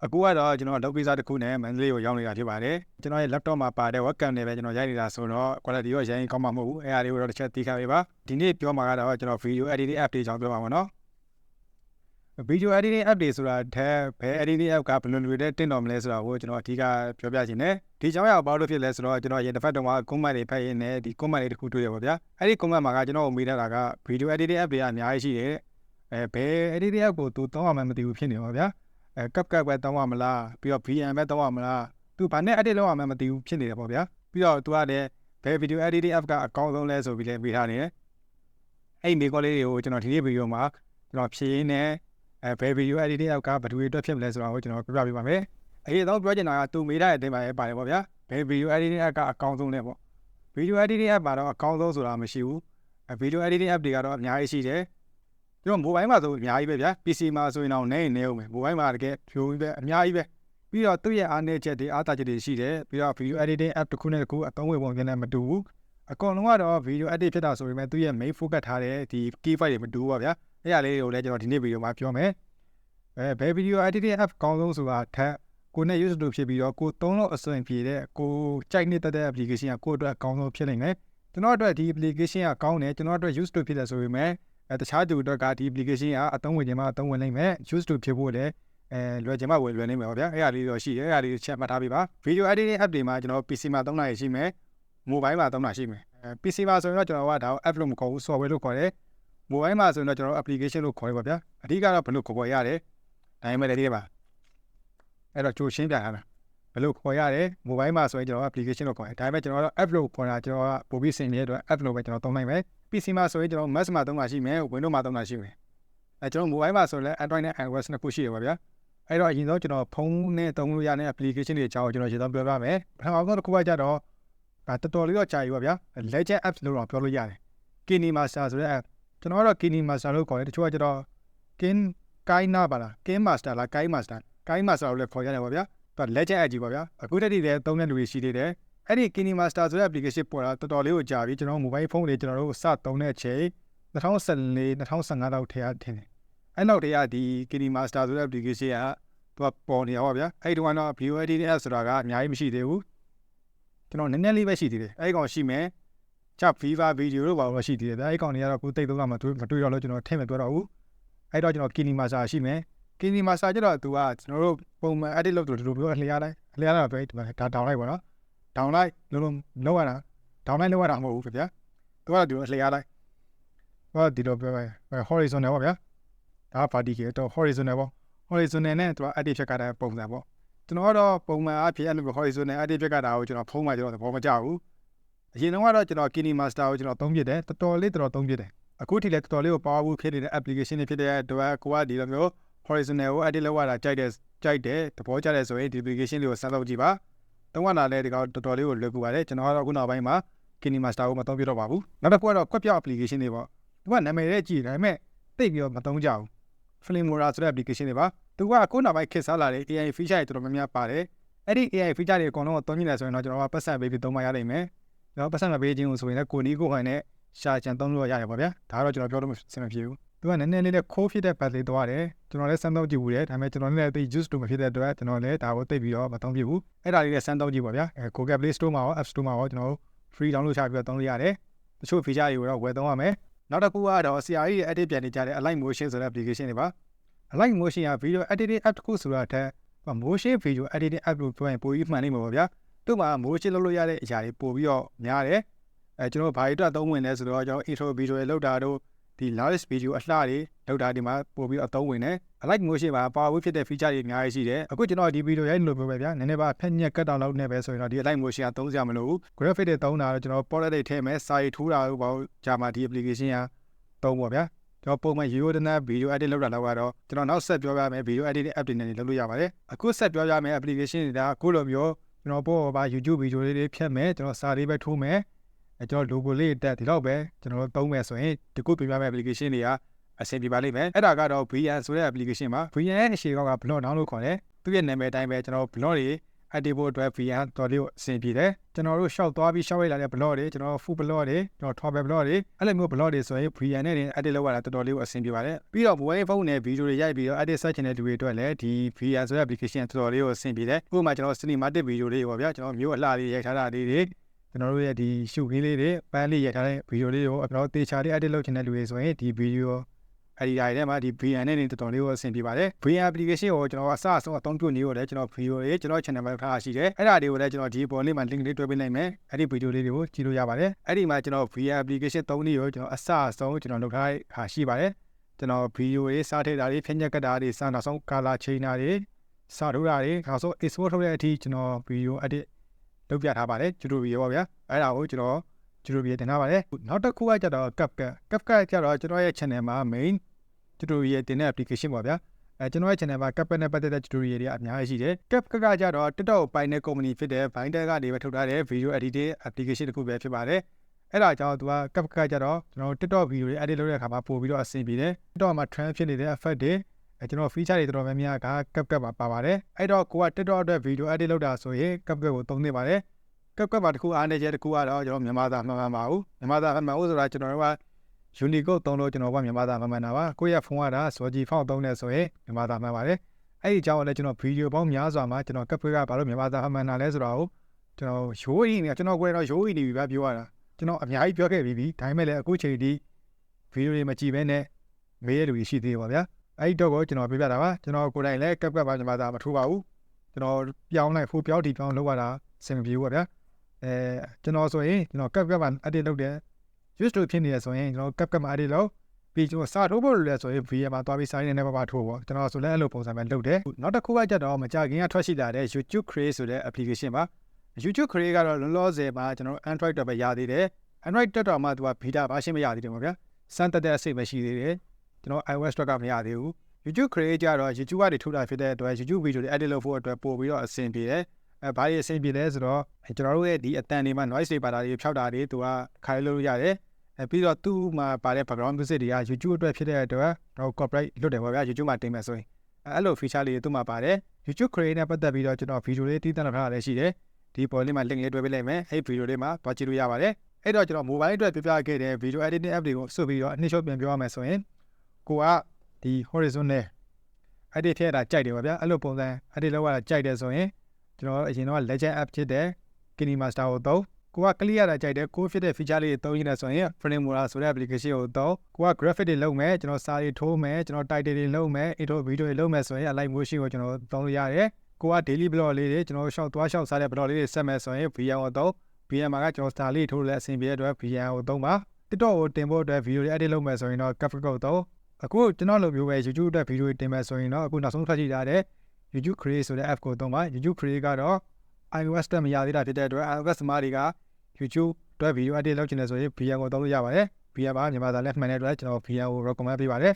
အခုကတော့ကျွန်တော်လောက်ကိစ္စတစ်ခုနဲ့မန္တလေးကိုရောက်နေတာဖြစ်ပါတယ်ကျွန်တော်ရဲ့ laptop မှာပါတဲ့ webcam နဲ့ပဲကျွန်တော်ရိုက်နေတာဆိုတော့ quality ရောအရင်ကောင်းမှာမဟုတ်ဘူးအဲ့ဒါလေးကိုတော့တစ်ချက်သိခဲ့ပေးပါဒီနေ့ပြောမှာကတော့ကျွန်တော် video editing app တွေအကြောင်းပြောမှာပါနော် video editing app တွေဆိုတာတဲ့ဘယ် editing app ကဘယ်လိုတွေတင်တော်မလဲဆိုတာကိုကျွန်တော်အဓိကပြောပြချင်တယ်ဒီအကြောင်းအရာဘာလို့ဖြစ်လဲဆိုတော့ကျွန်တော်ရင်တစ်ဖက်တုန်းက comment တွေဖတ်ရင်းနဲ့ဒီ comment တွေတစ်ခုတွေ့ရပါဗျာအဲ့ဒီ comment မှာကကျွန်တော်ကိုမေးထားတာက video editing app တွေကအများကြီးရှိတယ်ဘယ် editing app ကိုသူတောင်းရမှမသိဘူးဖြစ်နေပါဗျာCapcut ပဲတောင်းရမလားပြီးတော့ VM ပဲတောင်းရမလားသူဘာနဲ့ edit လုပ်ရမှမသိဘူးဖြစ်နေတယ်ပေါ့ဗျာပြီးတော့သူကလည်းဘယ် video editing app ကအကောင်းဆုံးလဲဆိုပြီးလည်းမေးထားနေတယ်အဲ့ဒီမေးခွန်းလေးတွေကိုကျွန်တော်ဒီနေ့ဗီဒီယိုမှာကျွန်တော်ဖြေရင်းနဲ့ဘယ် video editing app ကဘယ်သူတွေအတွက်ဖြစ်မလဲဆိုတာကိုကျွန်တော်ပြပြပေးပါမယ်အရင်တော့ပြောချင်တာကသူမေးထားတဲ့အတိုင်းပါပဲပါတယ်ပေါ့ဗျာဘယ် video editing app ကအကောင်းဆုံးလဲပေါ့ video editing app ကတော့အကောင်းဆုံးဆိုတာမရှိဘူးvideo editing app တွေကတော့အများကြီးရှိတယ်ကျွန်တော် mobile မှာဆိုအများကြီးပဲဗျာ PC မှာဆိုရင်တော့နေအောင်မယ် mobile မှာတကယ်ဖြိုးပြီးပဲအများကြီးပဲပြီးတော့သူ့ရဲ့အားနည်းချက်တွေအားသာချက်တွေရှိတယ်ပြီးတော့ video editing app တစ်ခုနဲ့တစ်ခုအသုံးဝင်ပုံပြန်လည်းမတူဘူးအကောင်လုံးကတော့ video edit ဖြစ်တာဆိုပေမဲ့သူ့ရဲ့ main focus ထားတဲ့ဒီ key file တွေမတူဘူးပါဗျာအဲ့ဒါလေးတွေကိုလည်းကျွန်တော်ဒီနေ့ဗီဒီယိုမှာပြောမယ်ဘယ် video editing app ကောင်းဆုံးဆိုတာထက်ကိုနဲ့ use လုပ်ဖြစ်ပြီးတော့ကိုသုံးလို့အဆင်ပြေတဲ့ကိုကြိုက်နေတဲ့ application ကကိုအတွက်အကောင်းဆုံးဖြစ်နိုင်တယ်ကျွန်တော်အတွက်ဒီ application ကကောင်းတယ်ကျွန်တော်အတွက် use လုပ်ဖြစ်တယ်ဆိုပေမဲ့တခြားသူတို့ကဒီ application ကအသုံးဝင်ခြင်းမှာအသုံးဝင်နိုင်မယ် use လုပ်ဖြစ်ဖို့လည်းလွယ်ခြင်းမှာလွယ်နိုင်မယ်ပေါ့ဗျာအဲ့ဒါလေးတော့ရှိတယ်အဲ့ဒါလေးချက်မှတ်ထားပေးပါ video editing app တွေမှာကျွန်တော် PC မှာသုံးတာရှိမယ် mobile မှာသုံးတာရှိမယ် PC မှာဆိုရင်တော့ကျွန်တော်ကဒါကို app လို့မခေါ်ဘူး software လို့ခေါ်တယ် mobile မှာဆိုရင်တော့ကျွန်တော် application လို့ခေါ်ရပါဗျာအဓိကတော့ဘယ်လိုခေါ်ရတယ်ဒါမှမဟုတ်လည်းပါအဲ့တော့ကြိုရှင်းပြထားတာဘယ်လိုခေါ်ရတယ် mobile မှာဆိုရင်ကျွန်တော် application လို့ခေါ်တယ်ဒါပေမဲ့ကျွန်တော်တို့ app လို့ခေါ်တာကျွန်တော်ကပို့ပြီးစင်နေတဲ့အတွက် app လို့ပဲကျွန်တော်သုံးနိုင်မယ် PC မှာဆိုရင်ကျွန်တော် Mac မှာသုံးတာရှိမယ် Windows မှာသုံးတာရှိမယ်ကျွန်တော် mobile မှာဆိုရင် Android နဲ့ iOS နှစ်ခုရှိတယ်ပါဗျာအဲ့တော့အရင်ဆုံးကျွန်တော်ဖုန်းနဲ့သုံးလို့ရတဲ့ application တွေအကြောင်းကျွန်တော်ရှင်းပြောပြမယ်ပထမဆုံးတစ်ခုကကြတော့တော်တော်လေးတော့ကြာပြီပါဗျာ Legend apps လို့တော့ပြောလို့ရတယ် KineMaster ဆိုတဲ့ app ကျွန်တော်ကတော့ KineMaster လို့ခေါ်တယ်တချို့ကကြတော့ Kaina ပါလား KineMaster လား KaiMaster လို့လည်းခေါ်ရတယ်ပါဗျာသူက Legend app ကြီးပါဗျာအခုတည်းကသုံးတဲ့လူတွေရှိသေးတယ်အဲ့ဒီ KineMaster ဆိုတဲ့ application ပေါ်တာတော်တော်လေးကိုကြာပြီကျွန်တော် mobile phone တွေကျွန်တော်တို့စသုံးတဲ့အချိန်2014 2015လောက်ထဲထင်တယ်အဲ့နောက်တည်းကဒီ KineMaster ဆိုတဲ့ application ကသူကပေါ်နေတာပါဗျာအဲ့ဒီတော့ video editing app ဆိုတာကအများကြီးမရှိသေးဘူးကျွန်တော်နည်းနည်းလေးပဲရှိသေးတယ်အဲ့ဒီကောင်ရှိမယ်ချပ် Viva video လို့ပါလို့ရှိသေးတယ်ဗျာအဲ့ဒီကောင်တွေကတော့ကိုသိသုံးတာမတွေ့တော့လို့ကျွန်တော်ထည့်မပြောတော့ဘူးအဲ့တော့ကျွန်တော် KineMaster ရှိမယ် KineMaster ကျတော့သူကကျွန်တော်တို့ပုံမှန် edit လုပ်လို့ဒီလိုပြောလျှားလိုက်ပဲဒီမှာဒါ down လိုက်ပါတော့ down လိုက်လုံးရတာ down လိုက်လုံးရတာမဟုတ်ဘူးဗျာသူကဒီလိုလျှားလိုက်ဟောဒီလိုပြောပဲ horizontal ပါဗျာဒါ vertical တော့ horizontal ပေါ့ horizontal နဲ့သူက edit ဖြစ်ကြတဲ့ပုံစံပေါ့ကျွန်တော်ကတော့ပုံမှန်အဖြစ်အဲ့လို horizontal edit ဖြစ်ကြတာကိုကျွန်တော်ဖုံးမှကျွန်တော်သဘောမကျဘူးအရင်တော့ကျွန်တော် KineMaster ကိုကျွန်တော်သုံးပြတယ်တော်တော်လေးသုံးပြတယ်အခုထိလည်းတော်တော်လေးကို powerful ဖြစ်နေတဲ့ application တွေဖြစ်တဲ့အတွက်ကိုကဒီလိုမျိုး horizontal ကို edit လုပ်ရတာကြိုက်တယ်သဘောကျတယ်ဆိုရင်ဒီ application လေးကိုစမ်းသပ်ကြည့်ပါသုံးရတာလည်းဒီကောင်တော်တော်လေးကိုလွယ်ကူပါတယ်ကျွန်တော်ကတော့အခုနောက်ပိုင်းမှာ KineMaster ကိုမသုံးပြတော့ပါဘူးနောက်တစ်ခုကတော့ကွက်ပြောက် application တွေပေါ့သူကနာမည်လေးကြည့်ဒါပေမဲ့သိပြီးတော့မသုံးကြဘူး Filmora ဆိုတဲ့ application တွေပါသူကအခုနောက်ပိုင်းခေတ်စားလာတဲ့ AI feature တွေတော်တော်များများပါတယ်အဲ့ဒီ AI feature တွေအကုန်လုံးကိုသုံးကြည့်နေဆိုရင်တော့ကျွန်တော်ကပတ်စံပေးပြီးသုံးမရနိုင်မယ်ကျွန်တော်ပတ်စံမပေးခြင်းလို့ဆိုရင်လည်းကိုနီးကိုဟန်နဲ့ရှာချန်သုံးလို့ရတယ်ပါဗျာဒါကတော့ကျွန်တော်ပြောလို့အဆင်မပြေဘူးသူကနည်းနည်းလေးခိုးဖြစ်တဲ့ battery သွားတယ်ကျွန်တော်လည်းစမ်းသုံးကြည့်ဘူးတယ်ဒါပေမဲ့ကျွန်တော်လည်းသိ use လို့မဖြစ်တဲ့အတွက်ကျွန်တော်လည်းဒါကိုသိပြီးတော့မသုံးပြဘူးအဲ့ဒါလေးလည်းစမ်းသုံးကြည့်ပါဗျာGoogle Play Store မှာရော App Store မှာရောကျွန်တော် free download ချပြီးတော့သုံးလို့ရတယ်တချို့ feature တွေကိုတော့ဝယ်သုံးရမယ်နောက်တစ်ခုကတော့ CRE ရဲ့ edit ပြန်နေကြတဲ့ Align Motion ဆိုတဲ့ application တွေပါ Align Motion က video editing app တစ်ခုဆိုတာထက် motion video editing app လို့ပြောရင်ပိုပြီးမှန်နေမှာပါဗျာသူ့မှာ motion လုပ်လို့ရတဲ့အရာတွေပို့ပြီးတော့များတယ်ကျွန်တော်ဘာတွေအတွက်သုံးဝင်လဲဆိုတော့ကျွန်တော် intro video တွေလောက်တာတို့ဒီ large video အလှတွေလောက်တာဒီမှာပို့ပြီးအသုံးဝင်တယ် Align Motion မှာ powerful ဖြစ်တဲ့ feature တွေအများကြီးရှိတယ်အခုကျွန်တော်ဒီ video ရိုက်လို့ပြောပဲဗျာနည်းနည်းပါဖက်ညက်ကတ်တောင်လောက်နေပဲဆိုရင်တော့ဒီ Align Motion ကသုံးစရာမလိုဘူး graphic တွေသုံးတာတော့ကျွန်တော် portrait တွေထည့်မယ်စာရီထိုးတာတို့ဘာလို့ကြာမှာဒီ application ကသုံးပါဗျာကျွန်တော်ပုံမှန် video edit လုပ်တာတော့ကတော့ကျွန်တော်နောက်ဆက်ပြောပြမယ် video editing app တွေနဲ့လုပ်လို့ရပါတယ်အခုဆက်ပြောပြမယ် application တွေကအခုလိုမျိုးကျွန်တော်ပေါ်ပါ YouTube video လေးဖြတ်မယ်ကျွန်တော်စာလေးပဲထိုးမယ်ကျွန်တော် logo လေးတက်ဒီတော့ပဲကျွန်တော်သုံးမယ်ဆိုရင်ဒီခုပြပြမယ့် application တွေကအဆင်ပြေပါလိမ့်မယ်အဲ့ဒါကတော့ VN ဆိုတဲ့ application ပါ VN ရဲ့အရှိကောက်က blog download ခေါ်တယ်သူ့ရဲ့နာမည်အတိုင်းပဲကျွန်တော် blog တွေ edit ဖို့အတွက် VN တော်လေးကိုအဆင်ပြေတယ်ကျွန်တော်တို့ရှောက်သွားပြီးရှောက်လိုက်လာတဲ့ blog တွေကျွန်တော် full blog တွေကျွန်တော် top blog တွေအဲ့လိုမျိုး blog တွေဆိုရင် VN နဲ့ edit လုပ်ရတာတော်တော်လေးကိုအဆင်ပြေပါတယ်ပြီးတော့ mobile phone နဲ့ video တွေရိုက်ပြီးတော့ edit ဆက်ချင်တဲ့လူတွေအတွက်လည်းဒီ VN ဆိုတဲ့ application တော်တော်လေးကိုအဆင်ပြေတယ်ဥပမာကျွန်တော် cinematic video တွေပေါ့ဗျာကျွန်တော်မျိုးအလှလေးရိုက်ထားတာလေးတွေကျွန်တော်တို့ရဲ့ဒီ shoot လေးတွေပန်းလေးရိုက်ထားတဲ့ video လေးကိုကျွန်တော်တေချာလေး edit လုပ်ချင်တဲ့လူတွေဆိုရင်ဒီ video editor ထဲမှာဒီ VN နဲ့တော်တော်လေးကိုအဆင်ပြေပါတယ် VN application ကိုကျွန်တော်အစအဆုံးအသုံးပြုနေရတယ်ကျွန်တော် video တွေကျွန်တော် channel မှာထားရှိတယ်အဲ့ဒါတွေကိုလည်းကျွန်တော်ဒီပေါ်လေးမှာ link လေးတွဲပေးလိုက်မယ်အဲ့ဒီ video လေးတွေကိုကြည့်လို့ရပါတယ်အဲ့ဒီမှာကျွန်တော် VN application သုံးနည်းကိုကျွန်တော်အစအဆုံးကျွန်တော်လုပ်ထားတာရှိပါတယ်ကျွန်တော် video တွေစားထည့်တာတွေဖြည့်ညက်ကတာတွေစနောက်ဆုံး color change တာတွေစထုတ်တာတွေနောက်ဆုံး export ထုတ်တဲ့အထိကျွန်တော် video edit လုပ်ပြထားပါတယ် tutorial ပေါ့ဗျာအဲ့ဒါကိုကျွန်တော် tutorial တင်ထားပါတယ်နောက်တစ်ခုကကျတော့ Capcut ကျတော့ကျွန်တော်ရဲ့ channel မှာ main tutorial တင်တဲ့ application ပေါ့ဗျာကျွန်တော်ရဲ့ channel မှာ Capcut နဲ့ပတ်သက်တဲ့ tutorial တွေအများကြီးရှိတယ် Capcut ကကျတော့ TikTok ကိုပိုင်တဲ့ company ဖြစ်တဲ့ Binder ကနေပဲထုတ်ထားတဲ့ video editing application တစ်ခုပဲဖြစ်ပါတယ်အဲ့ဒါကြောင့်သူက Capcut ကျတော့ကျွန်တော် TikTok video တွေ edit လုပ်တဲ့အခါမှာပို့ပြီးတော့အဆင်ပြေတယ် TikTok မှာ trend ဖြစ်နေတဲ့ effect တွေကျွန်တော် feature တွေတော်တော်များများက Capcut မှာပါပါတယ်အဲ့တော့ကိုက TikTok အတွက် video edit လုပ်တာဆိုရင် Capcut ကိုသုံးသင့်ပါတယ် Capcut မှာတစ်ခုအားနည်းချက်တစ်ခုကတော့ကျွန်တော်မြန်မာသားမှန်ပါဘူးမြန်မာသားမှန်ဘူးဆိုတာကျွန်တော်တို့ကUnicode သုံးလို့ကျွန်တော်ကမြန်မာသားမှန်တာပါကိုယ့်ရဲ့ဖုန်းကဒါ Soji ဖုန်းသုံးနေဆိုရင်မြန်မာသားမှန်ပါတယ်အဲ့ဒီအကြောင်းကိုလည်းကျွန်တော်ဗီဒီယိုပေါင်းများစွာမှာကျွန်တော် Capcut ကဘာလို့မြန်မာသားမှန်တာလဲဆိုတာကိုကျွန်တော်ရိုးရင်းနေကျွန်တော်ကိုယ်တော့ရိုးရင်းနေပြီပဲပြောရတာကျွန်တော်အများကြီးပြောခဲ့ပြီးဒါပေမဲ့လည်းအခုချိန်ဒီဗီဒီယိုတွေမကြည့်ဘဲနဲ့မေးရလူရှိသေးပါဗျာအဲ့ဒီတော့ကိုကျွန်တော်ပြပြတာပါကျွန်တော်ကိုယ်တိုင်လည်း Capcut ပါမြန်မာသားမထိုးပါဘူးကျွန်တော်ပြောင်းလိုက်ဖိုးပြောင်းတီပြောင်းလုပ်ရတာအဆင်မပြေဘူးပါဗျာကျွန်တော်ဆိုရင်ကျွန်တော် Capcut မှာ edit လုပ်တယ်just လို့ဖြစ်နေရဆိုရင်ကျွန်တော် Capcut မှာ edit လုပ်ပြီးကျွန်တော်စာထိုးဖို့လဲဆိုရင် VN မှာသွားပြီးစာရင်းနဲ့ပါထိုးပေါ့ကျွန်တော်ဆိုလဲအဲ့လိုပုံစံပဲလုပ်တယ်နောက်တစ်ခုကကြတော့မကြခင်ကထွက်ရှိလာတဲ့ YouTube Kxet ဆိုတဲ့ application ပါ YouTube Kxet ကတော့လောလောဆယ်မှာကျွန်တော် Android တော့ပဲရသေးတယ် Android တက်တော့မှသူက beta version မရသေးတယ်ပေါ့ဗျာစမ်းတက်တဲ့အစိတ်ပဲရှိသေးတယ်ကျွန်တော် iOS တော့ကမရသေးဘူး YouTube Kxet ကြတော့ YouTube ကနေထုတ်တာဖြစ်တဲ့အတွက် YouTube video တွေ edit လုပ်ဖို့အတွက်ပို့ပြီးတော့အဆင်ပြေတယ်ဘာလို့အဆင်ပြေလဲဆိုတော့ကျွန်တော်တို့ရဲ့ဒီအတန်တွေမှာ noise တွေပါတာတွေဖြောက်တာတွေသူကခိုင်းလို့ရတယ်ပြီးတော့သူ့မှာပါတဲ့ background music တွေက YouTube အတွက်ဖြစ်တဲ့အတွက်တော့ copyright လွတ်တယ်ပေါ့ဗျာ YouTube မှာတင်မယ်ဆိုရင်အဲ့လို feature လေးတွေသူ့မှာပါတယ် YouTube Kxet နဲ့ပတ်သက်ပြီးတော့ကျွန်တော် video လေးတည်တံ့ထားတာလည်းရှိတယ်ဒီပေါ်လေးမှာ link လေးတွဲပေးလိုက်မယ်အဲ့ video လေးမှာသွားကြည့်လို့ရပါတယ်အဲ့တော့ကျွန်တော် mobile အတွက်ပြပြခဲ့တဲ့ video editing app တွေကိုစုပြီးတော့အနှစ်ချုပ်ပြန်ပြောရမယ်ဆိုရင်ကိုကဒီ horizontal edit ထည့်တာကြိုက်တယ်ပေါ့ဗျာအဲ့လိုပုံစံ edit လုပ်ရတာကြိုက်တယ်ဆိုရင်ကျွန်တော်အရင်တော့ legend app ဖြစ်တဲ့ KineMaster ကိုသုံးကိုက clear ရတာကြိုက်တယ်ကိုဖြစ်တဲ့ feature လေးတွေသုံးရင်းနဲ့ဆိုရင် frame motor ဆိုတဲ့ application ကိုသုံးကိုက graphic တွေလုပ်မယ်ကျွန်တော်စာတွေထိုးမယ်ကျွန်တော် title တွေလုပ်မယ် intro video တွေလုပ်မယ်ဆိုရင် align motion ကိုကျွန်တော်သုံးလို့ရတယ်ကိုက daily blog လေးတွေကျွန်တော်ရှောက်သွားရှောက်စားတဲ့ blog လေးတွေဆက်မယ်ဆိုရင် VN ကိုသုံး VN မှာကကျွန်တော်စာလေးထိုးလဲအဆင်ပြေတဲ့အတွက် VN ကိုသုံးပါ TikTok ကိုတင်ဖို့အတွက် video တွေ edit လုပ်မယ်ဆိုရင်တော့ Capcut ကိုသုံးအခုကျွန်တော်လိုမျိုးပဲ YouTube အတွက် video တွေတင်မယ်ဆိုရင်တော့အခုနောက်ဆုံးထွက်ရှိလာတဲ့ YouTube Kxet ဆိုတဲ့ app ကိုသုံးပါ YouTube Kxet ကတော့ iOS တက်မရသေးတာဖြစ်တဲ့အတွက် iOS သမားတွေက YouTube အတွက် video edit လုပ်ချင်တယ်ဆိုရင် VN ကိုသုံးလို့ရပါတယ် VN ပါမြန်မာသားလက်မှန်တဲ့အတွက်ကျွန်တော် VN ကို recommend ပေးပါတယ်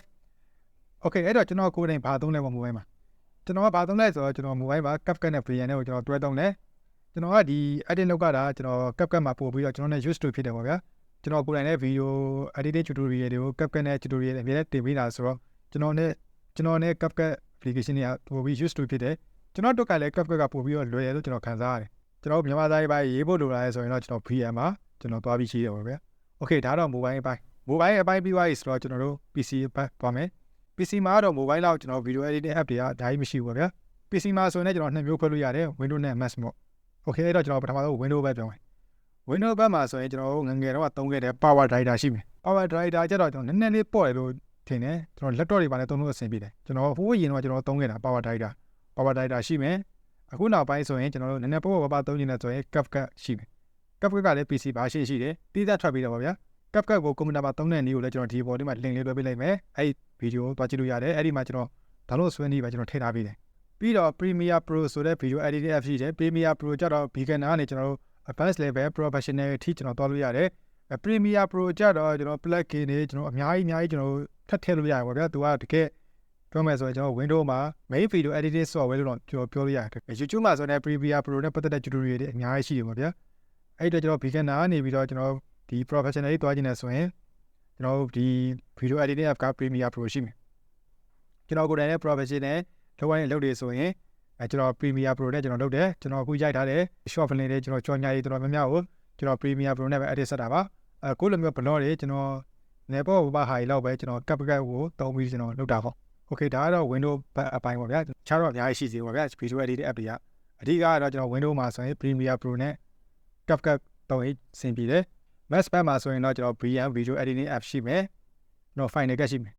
Okay အဲ့တော့ကျွန်တော်ကိုယ်တိုင်ဘာသုံးလဲပေါ့ mobile မှာကျွန်တော်ကဘာသုံးလဲဆိုတော့ကျွန်တော် mobile မှာ Capcut နဲ့ VN နဲ့ကိုကျွန်တော်တွဲသုံးတယ်ကျွန်တော်ကဒီ edit လုပ်တာကျွန်တော် Capcut မှာပို့ပြီးတော့ကျွန်တော်နဲ့ use to ဖြစ်တယ်ပေါ့ဗျာကျွန်တော်ကိုယ်တိုင်လည်း video editing tutorial တွေကို Capcut နဲ့ tutorial အများနဲ့တင်ပေးတာဆိုတော့ကျွန်တော်နဲ့ Capcut application တွေကပို့ပြီး use to ဖြစ်တယ်ကျွန်တော်တို့ကလည်း Capcut ကပို့ပြီးတော့လွယ်တယ်လို့ကျွန်တော်ခံစားရတယ်ကျွန်တော်မြန်မာသားတွေရေးဖို့လိုလာရဲဆိုရင်တော့ကျွန်တော် VN မှာကျွန်တော်သွားပြီးရှိတယ်ပေါ့ဗျာ Okay ဒါတော့ mobile အပိုင်းပြီးသွားပြီဆိုတော့ကျွန်တော်တို့ PC အပိုင်းသွားမယ် PC မှာတော့ mobile လောက်ကျွန်တော် video editing app တွေကဒါကြီးမရှိဘူးပေါ့ဗျာ PC မှာဆိုရင်ကျွန်တော်နှစ်မျိုးခွဲလို့ရတယ် Windows နဲ့ Mac ပေါ့ Okay အဲ့တော့ကျွန်တော်ပထမဆုံး Windows ပဲပြောမယ် Windows ဘက်မှာဆိုရင်ကျွန်တော်တို့ငငယ်တော့သုံးခဲ့တဲ့ Power Driver ရှိမယ် Power Driver ကျတော့ကျွန်တော်နည်းနည်းလေးပေါ့တယ်လို့ထင်တယ်ကျွန်တော် laptop တွေပါနဲ့သုံးလို့အဆင်ပြေတယ်ကျွန်တော်ဟိုးရင်တော့ကျွန်တော်သုံးခဲ့တာ Power Driver ရှိမယ်အခုနောက်ပိုင်းဆိုရင်ကျွန်တော်တို့နည်းနည်းပေါ့ပါသုံးနေတယ်ဆိုရင် Capcut ရှိမယ် Capcut ကလည်း PC ပါရှိတယ်တီးသားထွက်ပြီးတော့ပါဗျာ Capcut ကိုကွန်ပျူတာမှာသုံးတဲ့နည်းကိုလည်းကျွန်တော်ဒီပေါ်ဒီမှာ link လေးတွဲပေးလိုက်မယ်အဲ့ဒီဗီဒီယိုသွားကြည့်လို့ရတယ်အဲ့ဒီမှာကျွန်တော် download ဆွဲနည်းပဲကျွန်တော်ထည့်ထားပေးတယ်ပြီးတော့ Premiere Pro ဆိုတဲ့ video editing app ရှိတယ် Premiere Pro ကျတော့ beginner ကနေကျွန်တော်တို့ advanced level professional အထိကျွန်တော်သွားလို့ရတယ် Premiere Pro ကျတော့ကျွန်တော် plugin တွေကျွန်တော်အများကြီးကျွန်တော်ထပ်ထည့်လို့ရတယ်ပေါ့ဗျာသူကတကယ်ပြောမယ်ဆိုရင်ကျွန်တော် Windows မှာ main video editing software လို့တော့ကျွန်တော်ပြောလို့ရတယ် YouTube မှာဆိုရင် Premiere Pro နဲ့ပတ်သက်တဲ့ tutorial တွေအများကြီးရှိတယ်ပေါ့ဗျာအဲ့တော့ကျွန်တော် beginner ကနေပြီးတော့ကျွန်တော်ဒီ professional တွေတွားကျင်နေဆိုရင်ကျွန်တော်ဒီ video editing app က Premiere Pro ရှိမယ်ကျွန်တော်ကိုယ်တိုင်လည်း professional လောက်ရရင်လုပ်တယ်ဆိုရင် ကျွန်တော် Premiere Pro နဲ့ကျွန်တော်လုပ်တယ်ကျွန်တော်အခုရိုက်ထားတဲ့ short film တွေကျွန်တော်ကြော်ညာရေးတော်တော်များများကိုကျွန်တော် Premiere Pro နဲ့ပဲ edit ဆက်တာပါကိုလိုမျိုး blog တွေကျွန်တော်နေပေါ်ဘာဟာကြီးလောက်ပဲကျွန်တော် Capcut ကိုသုံးပြီးကျွန်တော်လုပ်တာပေါ့ Okay ဒါကတော့ Windows အပိုင်းပေါ့ဗျာခြားတော့အများကြီးရှိသေးပါဗျာ Video Editing app တွေကအဓိကကတော့ကျွန်တော် Windows မှာဆိုရင် Premiere Pro နဲ့ Capcut သုံးပြီးအဆင်ပြေတယ် Mac ဘက်မှာဆိုရင်တော့ကျွန်တော် VM Video Editing app ရှိမယ်ကျွန်တော် Final Cut ရှိမယ်